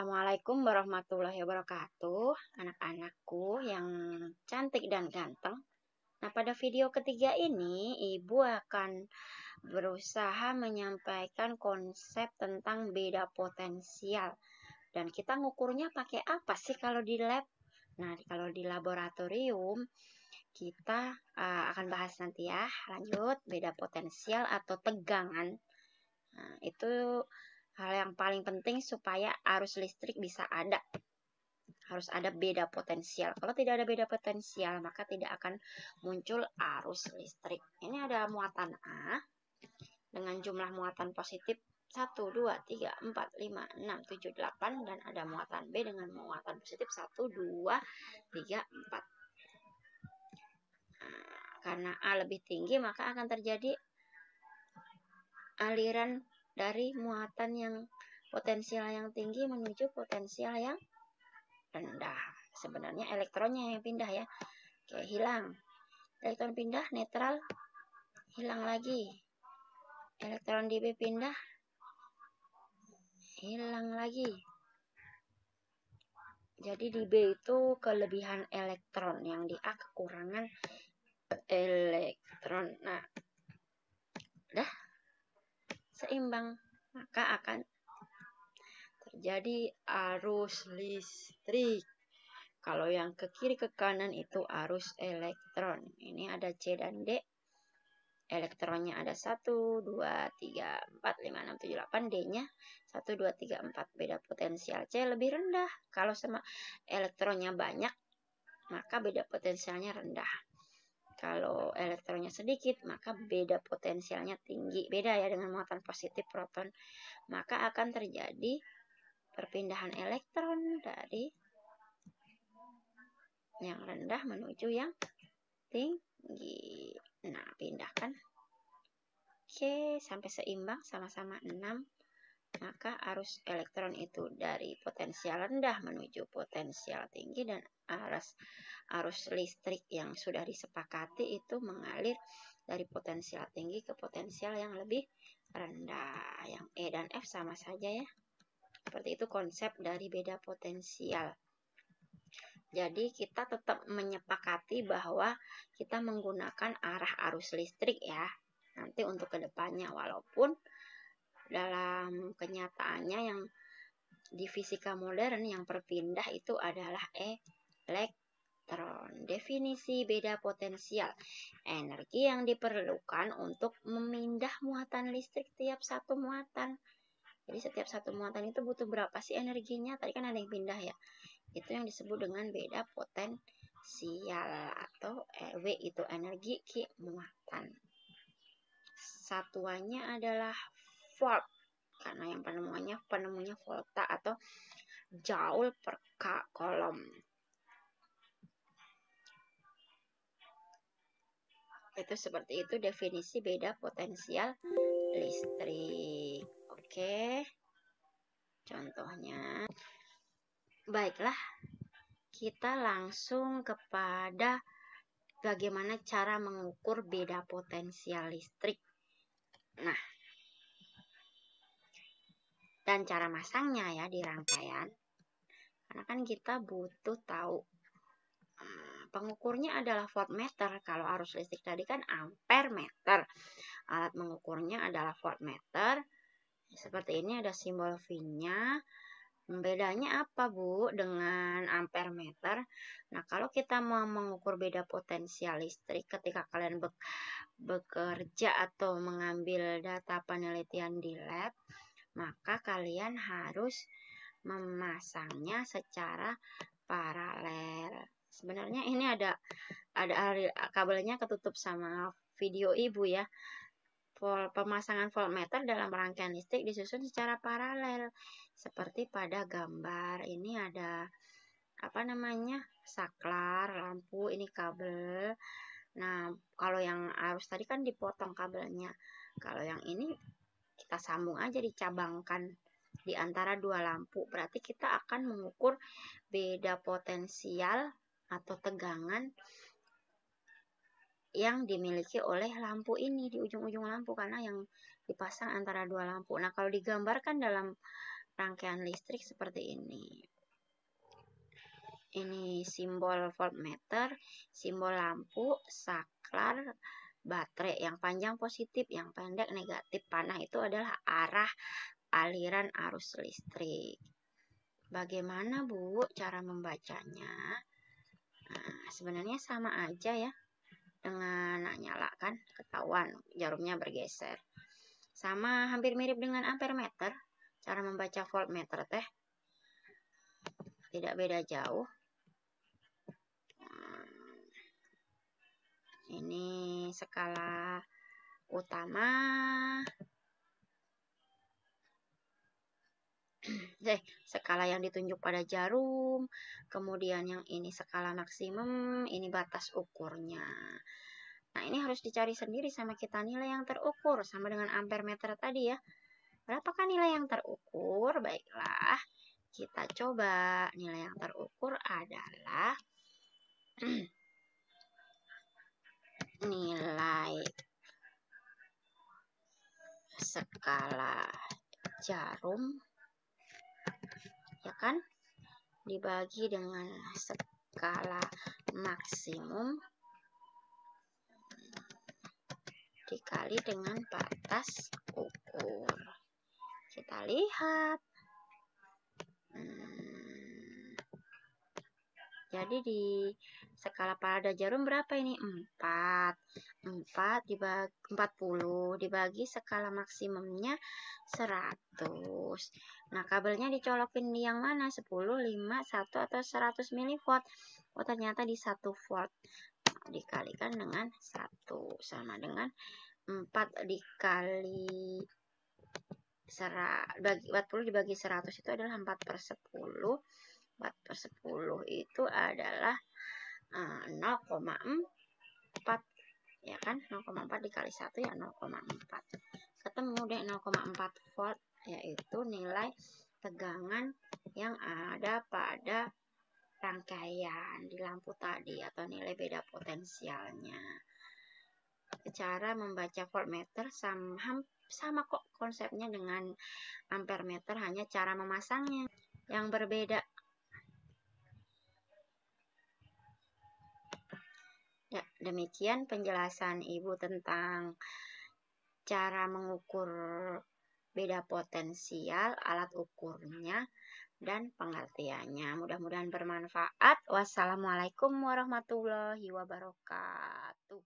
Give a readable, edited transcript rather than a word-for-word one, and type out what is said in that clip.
Assalamualaikum warahmatullahi wabarakatuh, anak-anakku yang cantik dan ganteng. Nah, pada video ketiga ini, Ibu akan berusaha menyampaikan konsep tentang beda potensial. Dan kita ngukurnya pakai apa sih kalau di lab? Nah, kalau di laboratorium, kita akan bahas nanti ya. Lanjut, beda potensial atau tegangan. Nah, itu hal yang paling penting supaya arus listrik bisa ada. Harus ada beda potensial. Kalau tidak ada beda potensial, maka tidak akan muncul arus listrik. Ini ada muatan A dengan jumlah muatan positif 1, 2, 3, 4, 5, 6, 7, 8. Dan ada muatan B dengan muatan positif 1, 2, 3, 4. Nah, karena A lebih tinggi, maka akan terjadi aliran dari muatan yang potensial yang tinggi menuju potensial yang rendah. Sebenarnya elektronnya yang pindah ya. Oke, hilang. Elektron pindah, netral, hilang lagi. Elektron di B pindah, hilang lagi. Jadi di B itu kelebihan elektron, yang di A kekurangan elektron. Nah, udah seimbang, maka akan terjadi arus listrik. Kalau yang ke kiri ke kanan itu arus elektron. Ini ada C dan D. Elektronnya ada 1, 2, 3, 4, 5, 6, 7, 8. D-nya 1, 2, 3, 4. Beda potensial C lebih rendah. Kalau sama elektronnya banyak, maka beda potensialnya rendah. Kalau elektronnya sedikit, maka beda potensialnya tinggi. Beda ya dengan muatan positif proton. Maka akan terjadi perpindahan elektron dari yang rendah menuju yang tinggi. Nah, pindahkan. Oke, sampai seimbang sama-sama 6. Maka arus elektron itu dari potensial rendah menuju potensial tinggi, dan arus listrik yang sudah disepakati itu mengalir dari potensial tinggi ke potensial yang lebih rendah. Yang E dan F sama saja ya. Seperti itu konsep dari beda potensial. Jadi kita tetap menyepakati bahwa kita menggunakan arah arus listrik ya. Nanti untuk kedepannya, walaupun dalam kenyataannya yang di fisika modern yang berpindah itu adalah elektron. Definisi beda potensial. Energi yang diperlukan untuk memindah muatan listrik tiap satu muatan. Jadi setiap satu muatan itu butuh berapa sih energinya? Tadi kan ada yang pindah ya. Itu yang disebut dengan beda potensial, atau W itu energi Q muatan. Satuannya adalah volt, karena yang penemunya volta atau joule per K-coulomb. Itu seperti itu definisi beda potensial listrik. Oke. Contohnya. Baiklah, kita langsung kepada bagaimana cara mengukur beda potensial listrik. Nah, dan cara masangnya ya di rangkaian. Karena kan kita butuh tahu. Pengukurnya adalah voltmeter. Kalau arus listrik tadi kan ampere meter. Alat mengukurnya adalah voltmeter. Seperti ini ada simbol V-nya. Bedanya apa Bu dengan ampere meter? Nah, kalau kita mau mengukur beda potensial listrik ketika kalian bekerja atau mengambil data penelitian di lab, maka kalian harus memasangnya secara paralel. Sebenarnya ini ada kabelnya ketutup sama video Ibu ya. Pemasangan voltmeter dalam rangkaian listrik disusun secara paralel seperti pada gambar. Ini ada saklar, lampu, ini kabel. Nah, kalau yang arus tadi kan dipotong kabelnya. Kalau yang ini kita sambung aja, dicabangkan di antara dua lampu. Berarti kita akan mengukur beda potensial atau tegangan yang dimiliki oleh lampu ini di ujung-ujung lampu, karena yang dipasang antara dua lampu. Nah, kalau digambarkan dalam rangkaian listrik seperti ini. Ini simbol voltmeter, simbol lampu, saklar, baterai. Yang panjang positif, yang pendek negatif. Panah itu adalah arah aliran arus listrik. Bagaimana Bu cara membacanya? Nah, sebenarnya sama aja ya. Dengan nyalakan ketahuan jarumnya bergeser. Sama hampir mirip dengan ampermeter. Cara membaca voltmeter teh tidak beda jauh. Ini skala utama. Skala yang ditunjuk pada jarum. Kemudian yang ini skala maksimum, ini batas ukurnya. Nah, ini harus dicari sendiri sama kita nilai yang terukur. Sama dengan ampermeter tadi ya. Berapakah nilai yang terukur? Baiklah, kita coba. Nilai yang terukur adalah nilai skala jarum, ya kan, dibagi dengan skala maksimum dikali dengan batas ukur. Kita lihat. Jadi di skala pada jarum berapa ini? 4 dibagi 40 dibagi skala maksimumnya 100. Nah, kabelnya dicolokin di yang mana? 10, 5, 1 atau 100 mV. Oh, ternyata di 1 volt. Nah, dikalikan dengan 1 sama dengan 4 dikali 40 dibagi 100 itu adalah 4/10. 4/10 itu adalah 0,4, ya kan, 0,4 dikali 1 ya 0,4, ketemu deh 0,4 volt, yaitu nilai tegangan yang ada pada rangkaian di lampu tadi atau nilai beda potensialnya. Cara membaca voltmeter sama kok konsepnya dengan ampermeter, hanya cara memasangnya yang berbeda. Ya, demikian penjelasan Ibu tentang cara mengukur beda potensial, alat ukurnya, dan pengertiannya. Mudah-mudahan bermanfaat. Wassalamualaikum warahmatullahi wabarakatuh.